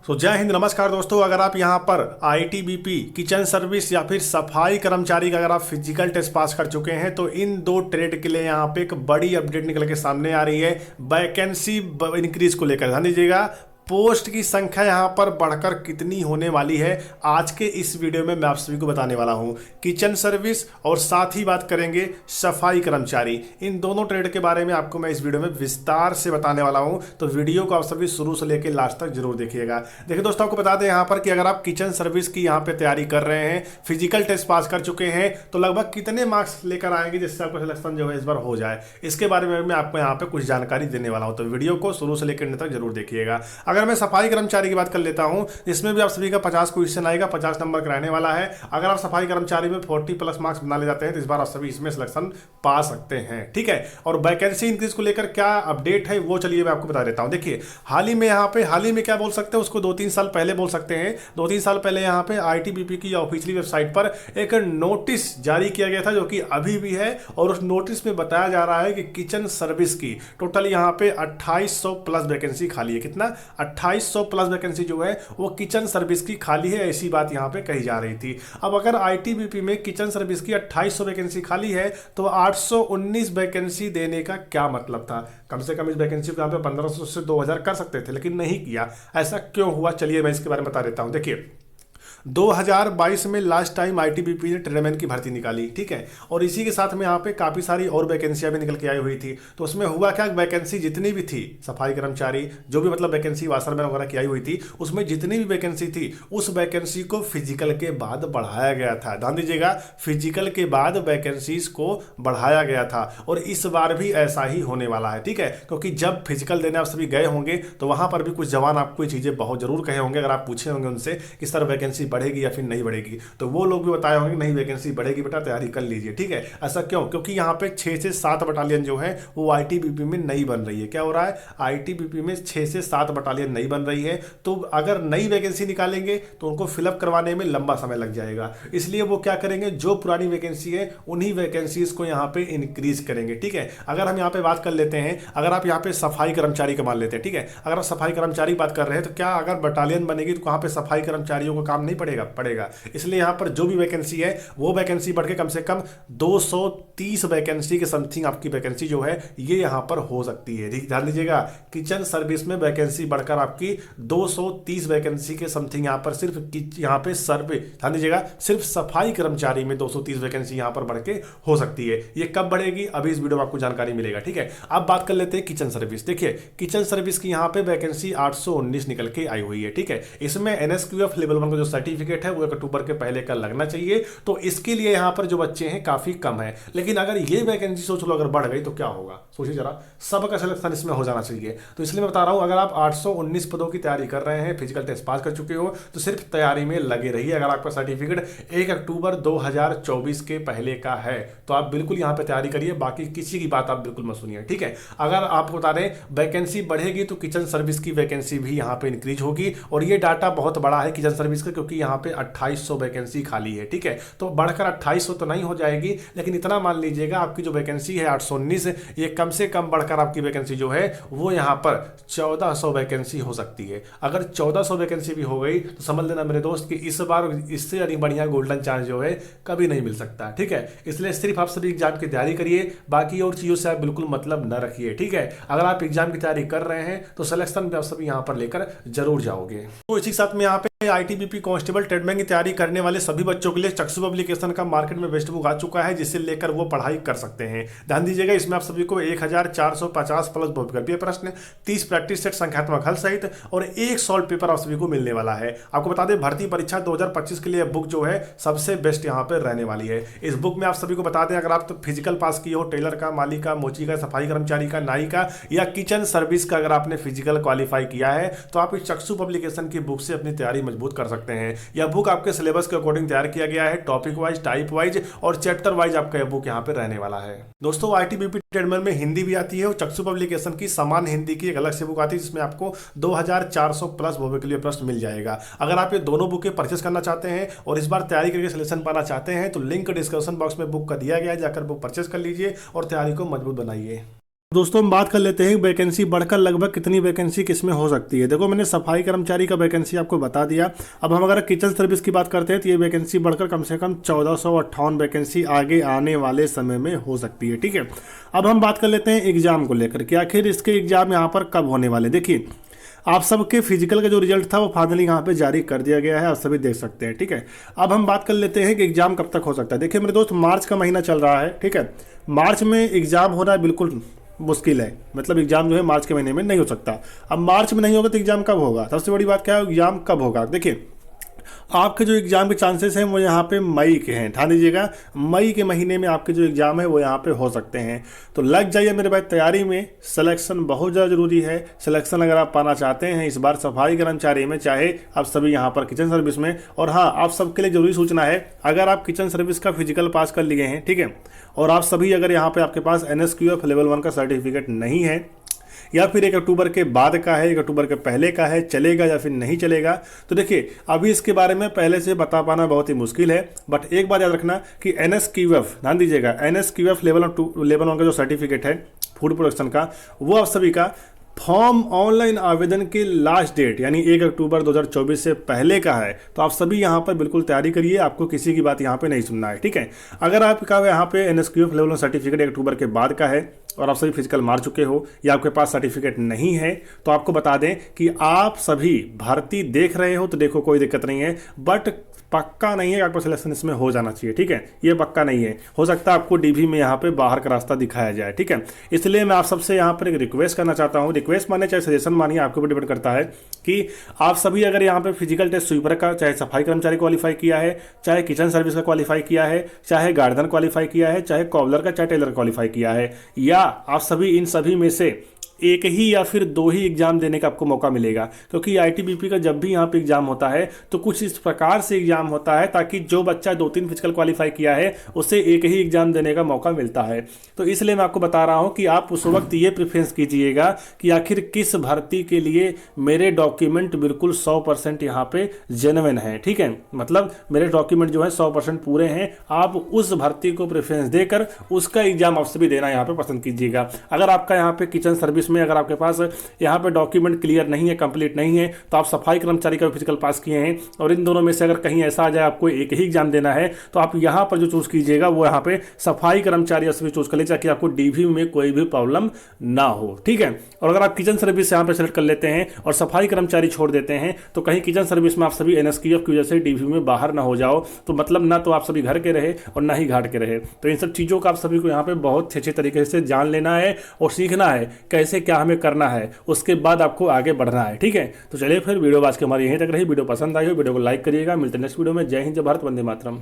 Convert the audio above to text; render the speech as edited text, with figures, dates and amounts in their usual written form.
जय हिंद, नमस्कार दोस्तों। अगर आप यहाँ पर आईटीबीपी किचन सर्विस या फिर सफाई कर्मचारी का अगर आप फिजिकल टेस्ट पास कर चुके हैं तो इन दो ट्रेड के लिए यहाँ पे एक बड़ी अपडेट निकल के सामने आ रही है। वैकेंसी इंक्रीज को लेकर ध्यान दीजिएगा। पोस्ट की संख्या यहाँ पर बढ़कर कितनी होने वाली है, आज के इस वीडियो में मैं आप सभी को बताने वाला हूँ। किचन सर्विस और साथ ही बात करेंगे सफाई कर्मचारी, इन दोनों ट्रेड के बारे में आपको मैं इस वीडियो में विस्तार से बताने वाला हूँ। तो वीडियो को आप सभी शुरू से लेकर लास्ट तक जरूर देखिएगा। देखिए दोस्तों, आपको बता दें यहाँ पर कि अगर आप किचन सर्विस की यहाँ पे तैयारी कर रहे हैं, फिजिकल टेस्ट पास कर चुके हैं, तो लगभग कितने मार्क्स लेकर आएंगे जिससे आपका सिलेक्शन जो है इस बार हो जाए, इसके बारे में मैं आपको यहाँ पे कुछ जानकारी देने वाला हूँ। तो वीडियो को शुरू से लेकर अंत तक जरूर देखिएगा। अगर मैं सफाई कर्मचारी की बात कर लेता हूं, इसमें भी आप सभी का 50 क्वेश्चन आएगा, 50 नंबर का रहने वाला है। अगर आप सफाई कर्मचारी में 40 प्लस मार्क्स बना ले जाते हैं तो इस बार आप सभी इसमें सिलेक्शन पा सकते हैं, ठीक है। और वैकेंसी इंक्रीज को लेकर क्या अपडेट है वो चलिए मैं आपको बता देता हूं। देखिए, हाल ही में क्या बोल सकते हैं, उसको 2-3 साल पहले बोल सकते हैं। 2-3 साल पहले यहाँ पे आईटीबीपी की ऑफिशियली वेबसाइट पर एक नोटिस जारी किया गया था, जो कि अभी भी है। और उस नोटिस में बताया जा रहा है कि किचन सर्विस की टोटल यहाँ पे 2800 प्लस वैकेंसी खाली है। कितना? 2800 प्लस वैकेंसी जो है वो किचन सर्विस की खाली है, ऐसी बात यहां पे कही जा रही थी। अब अगर आईटीबीपी में किचन सर्विस की 2800 वैकेंसी खाली है तो 819 वैकेंसी देने का क्या मतलब था? कम से कम इस वैकेंसी को यहां पे 1500 से 2000 कर सकते थे, लेकिन नहीं किया। ऐसा क्यों हुआ, चलिए मैं इसके बारे में बता देता हूं। देखिए, 2022 में लास्ट टाइम आईटीबीपी ने ट्रेडमैन की भर्ती निकाली, ठीक है। और इसी के साथ में यहाँ पे काफ़ी सारी और वैकेंसियाँ भी निकल के आई हुई थी। तो उसमें हुआ क्या, वैकेंसी जितनी भी थी सफाई कर्मचारी, जो भी मतलब वैकेंसी वाशरमैन वगैरह की आई हुई थी, उसमें जितनी भी वैकेंसी थी उस वैकेंसी को फिजिकल के बाद बढ़ाया गया था। ध्यान दीजिएगा, फिजिकल के बाद वैकेंसीज को बढ़ाया गया था। और इस बार भी ऐसा ही होने वाला है, ठीक है। क्योंकि जब फिजिकल देने आप सभी गए होंगे तो वहां पर भी कुछ जवान आपको ये चीज़ें बहुत जरूर कहे होंगे। अगर आप पूछे होंगे उनसे कि सर वैकेंसी बढ़ेगी या फिर नहीं बढ़ेगी, तो वो लोग भी बताए होंगे नहीं वैकेंसी बढ़ेगी बेटा, तैयारी कर लीजिए, ठीक है। ऐसा क्यों? क्योंकि यहाँ पे 6 से 7 बटालियन जो है वो आईटीबीपी में नई बन रही है। क्या हो रहा है? आईटीबीपी में 6 से 7 बटालियन नई बन रही है। तो अगर नई वैकेंसी निकालेंगे तो उनको फिलअप करवाने में लंबा समय लग जाएगा। इसलिए वो क्या करेंगे, जो पुरानी वैकेंसी है उन्हीं वैकेंसीज को यहाँ पे इंक्रीज करेंगे, ठीक है। अगर हम यहाँ पे बात कर लेते हैं, अगर आप यहाँ पे सफाई कर्मचारी का मान लेते हैं, ठीक है। अगर आप सफाई कर्मचारी की बात कर रहे हैं तो क्या अगर बटालियन बनेगी तो वहां पे सफाई कर्मचारियों को काम नहीं पड़ेगा? पड़ेगा। इसलिए यहां पर जो भी वैकेंसी है वो वैकेंसी बढ़ के कम से कम 230 वैकेंसी के समथिंग आपकी वैकेंसी जो है ये यहां पर हो सकती है। ध्यान दीजिएगा, किचन सर्विस में वैकेंसी बढ़कर आपकी 230 वैकेंसी के समथिंग यहां पर सिर्फ यहां पे सर्वे, ध्यान दीजिएगा, सिर्फ सफाई कर्मचारी में 230 वैकेंसी यहां पर बढ़ के हो सकती है। ये कब बढ़ेगी अभी इस वीडियो में आपको जानकारी मिलेगा, ठीक है। अब बात कर लेते हैं किचन सर्विस। देखिए, किचन सर्विस की यहां पे वैकेंसी 819 निकल के आई हुई है, ठीक है। इसमें एनएसक्यूएफ लेवल 1 का जो सर्टिफिकेट है वो 1 अक्टूबर के पहले का लगना चाहिए। तो इसके लिए यहां पर जो बच्चे हैं काफी कम है। लेकिन अगर ये वैकेंसी सोच लो अगर बढ़ गई तो क्या होगा, सोचिए जरा, सबका सिलेक्शन इसमें हो जाना चाहिए। तो इसलिए मैं बता रहा हूं, अगर आप 819 पदों की तैयारी कर रहे हैं, फिजिकल टेस्ट पास कर चुके हो, तो सिर्फ तैयारी में लगे रहिए। अगर आपका सर्टिफिकेट 1 अक्टूबर 2024 के पहले का है तो आप बिल्कुल यहां पर तैयारी करिए, बाकी किसी की बात आप बिल्कुल मत सुनिए, ठीक है। अगर आपको बता दें वैकेंसी बढ़ेगी तो किचन सर्विस की वैकेंसी भी यहां पर इंक्रीज होगी। और ये डाटा बहुत बड़ा है किचन सर्विस का, क्योंकि यहां पे 2800 वैकेंसी खाली है, ठीक है। तो बढ़कर 2800 तो नहीं हो जाएगी, लेकिन इतना मान लीजिएगा आपकी जो वैकेंसी है 819, ये कम से कम बढ़कर आपकी वैकेंसी जो है वो यहां पर 1400 वैकेंसी हो सकती है। अगर 1400 वैकेंसी भी हो गई तो समझ लेना मेरे दोस्त कि इस बार इससे अधिक बढ़िया गोल्डन चांस जो है कभी नहीं मिल सकता, ठीक है। इसलिए सिर्फ आप सभी एग्जाम की तैयारी करिए, बाकी और चीजों से आप बिल्कुल मतलब न रखिए, ठीक है। अगर आप एग्जाम की तैयारी कर रहे हैं तो सिलेक्शन भी आप सभी यहां पर लेकर जरूर जाओगे। तो इसी के साथ में यहाँ पे आईटीबीपी कांस्टेबल ट्रेडमैन की तैयारी करने वाले सभी बच्चों के लिए चक्षु पब्लिकेशन का मार्केट में बेस्ट बुक आ चुका है, जिसे लेकर वो पढ़ाई कर सकते हैं। ध्यान दीजिएगा, इसमें आप सभी को 1450 प्लस बहुविकल्पीय प्रश्न, 30 प्रैक्टिस सेट संख्यात्मक हल सहित और 1 सॉल्व पेपर आप सभी को मिलने वाला है। आपको बता दें, भर्ती परीक्षा 2025 के लिए बुक जो है सबसे बेस्ट यहाँ पर रहने वाली है। इस बुक में आप सभी को बता दें, अगर आप तो फिजिकल पास किए हो, टेलर का, माली का, मोची का, सफाई कर्मचारी का, नाई का या किचन सर्विस का अगर आपने फिजिकल क्वालिफाई किया है तो आप इस चक्षु पब्लिकेशन की बुक से अपनी तैयारी मजबूत कर सकते हैं। यह बुक आपके सिलेबस के अकॉर्डिंग तैयार किया गया है, टॉपिक वाइज, टाइप वाइज और चैप्टर वाइज आपका यह बुक यहाँ पे रहने वाला है। दोस्तों, आईटीबीपी ट्रेडमैन में हिंदी भी आती है और चक्षु पब्लिकेशन की समान हिंदी की एक अलग से बुक आती है, जिसमें आपको 2400 प्लस बहुविकल्पीय प्रश्न मिल जाएगा। अगर आप ये दोनों बुकें परचेस करना चाहते हैं और इस बार तैयारी करके सिलेक्शन पाना चाहते हैं तो लिंक डिस्क्रिप्शन बॉक्स में बुक का दिया गया है, जाकर बुक परचेस कर लीजिए और तैयारी को मजबूत बनाइए। दोस्तों हम बात कर लेते हैं वैकेंसी बढ़कर लगभग कितनी वैकेंसी किसमें हो सकती है। देखो मैंने सफाई कर्मचारी का वैकेंसी आपको बता दिया। अब हम अगर किचन सर्विस की बात करते हैं तो ये वैकेंसी बढ़कर कम से कम 1458 वैकेंसी आगे आने वाले समय में हो सकती है। ठीक है, अब हम बात कर लेते हैं एग्जाम को लेकर कि आखिर इसके एग्जाम यहाँ पर कब होने वाले। देखिए आप सबके फिजिकल का जो रिजल्ट था वो फाइनली यहाँ पे जारी कर दिया गया है, आप सभी देख सकते हैं। ठीक है, अब हम बात कर लेते हैं कि एग्जाम कब तक हो सकता है। देखिए मेरे दोस्त, मार्च का महीना चल रहा है। ठीक है, मार्च में एग्जाम होना बिल्कुल मुश्किल है, मतलब एग्जाम जो है मार्च के महीने में नहीं हो सकता। अब मार्च में नहीं होगा तो एग्जाम कब होगा? सबसे बड़ी बात क्या है, एग्जाम कब होगा। देखिए आपके जो एग्जाम के चांसेस हैं वो यहाँ पे मई के हैं, ध्यान दीजिएगा, मई के महीने में आपके जो एग्जाम है वो यहाँ पे हो सकते हैं। तो लग जाइए मेरे भाई तैयारी में, सिलेक्शन बहुत ज़्यादा जरूरी है। सिलेक्शन अगर आप पाना चाहते हैं इस बार सफाई कर्मचारी में, चाहे आप सभी यहाँ पर किचन सर्विस में। और हाँ, आप सबके लिए जरूरी सूचना है, अगर आप किचन सर्विस का फिजिकल पास कर लिए हैं, ठीक है, और आप सभी अगर यहाँ पे आपके पास NSQF लेवल 1 का सर्टिफिकेट नहीं है, या फिर 1 अक्टूबर के बाद का है, 1 अक्टूबर के पहले का है, चलेगा या फिर नहीं चलेगा, तो देखिए अभी इसके बारे में पहले से बता पाना बहुत ही मुश्किल है। बट एक बात याद रखना कि NSQF, ध्यान दीजिएगा, NSQF लेवल 1 का जो सर्टिफिकेट है फूड प्रोडक्शन का, वो आप सभी का फॉर्म ऑनलाइन आवेदन के लास्ट डेट यानी 1 अक्टूबर 2024 से पहले का है। तो आप सभी यहाँ पर बिल्कुल तैयारी करिए, आपको किसी की बात यहाँ पे नहीं सुनना है। ठीक है, अगर आपका यहाँ पे NSQF लेवल 1 सर्टिफिकेट 1 अक्टूबर के बाद का है और आप सभी फिजिकल मार चुके हो या आपके पास सर्टिफिकेट नहीं है, तो आपको बता दें कि आप सभी भर्ती देख रहे हो तो देखो कोई दिक्कत नहीं है, बट पक्का नहीं है कि आपका सिलेक्शन इसमें हो जाना चाहिए। ठीक है, ये पक्का नहीं है, हो सकता है आपको DV में यहाँ पे बाहर का रास्ता दिखाया जाए। ठीक है, इसलिए मैं आप सबसे यहाँ पर एक रिक्वेस्ट करना चाहता हूँ, रिक्वेस्ट माने चाहे सजेशन मानिए, आपके ऊपर डिपेंड करता है कि आप सभी अगर यहाँ पे फिजिकल टेस्ट स्वीपर का, चाहे सफाई कर्मचारी क्वालिफाई किया है, चाहे किचन सर्विस का क्वालिफाई किया है, चाहे गार्डन क्वालिफाई किया है, चाहे कॉबलर का, चाहे टेलर क्वालिफाई किया है, या आप सभी इन सभी में से एक ही या फिर 2 ही एग्जाम देने का आपको मौका मिलेगा। क्योंकि ITBP का जब भी यहाँ पे एग्जाम होता है तो कुछ इस प्रकार से एग्जाम होता है ताकि जो बच्चा 2-3 फिजिकल क्वालिफाई किया है उसे एक ही एग्जाम देने का मौका मिलता है। तो इसलिए मैं आपको बता रहा हूँ कि आप उस वक्त ये प्रेफरेंस कीजिएगा कि आखिर किस भर्ती के लिए मेरे डॉक्यूमेंट बिल्कुल 100% यहाँ पे जेन्युइन है। ठीक है, मतलब मेरे डॉक्यूमेंट जो है 100% पूरे हैं, आप उस भर्ती को प्रेफरेंस देकर उसका एग्जाम आप सभी देना यहाँ पे पसंद कीजिएगा। अगर आपका यहाँ पे किचन सर्विस में अगर आपके पास यहाँ पे डॉक्यूमेंट क्लियर नहीं है, कंप्लीट नहीं है, तो आप सफाई कर्मचारी का फिजिकल पास किए हैं और इन दोनों में से अगर कहीं ऐसा आ जाए आपको एक ही एग्जाम देना है, तो आप यहाँ पर जो चूज कीजिएगा वो यहाँ पे सफाई कर्मचारी सभी चूज कर लीजिए ताकि आपको DV में कोई भी प्रॉब्लम ना हो। ठीक है, और अगर आप किचन सर्विस यहाँ पे सेलेक्ट कर लेते हैं और सफाई कर्मचारी छोड़ देते हैं तो कहीं किचन सर्विस में आप सभी NSQF की वजह से DV में बाहर ना हो जाओ, तो मतलब ना तो आप सभी घर के रहे और ना ही घाट के रहे। तो इन सब चीज़ों का आप सभी को यहाँ पे बहुत अच्छे तरीके से जान लेना है और सीखना है कैसे क्या हमें करना है, उसके बाद आपको आगे बढ़ना है। ठीक है, तो चलिए फिर वीडियो आज के हमारी यहीं तक रही। वीडियो पसंद आई हो वीडियो को लाइक करिएगा। मिलते हैं नेक्स्ट वीडियो में। जय हिंद, जय भारत, वंदे मातरम।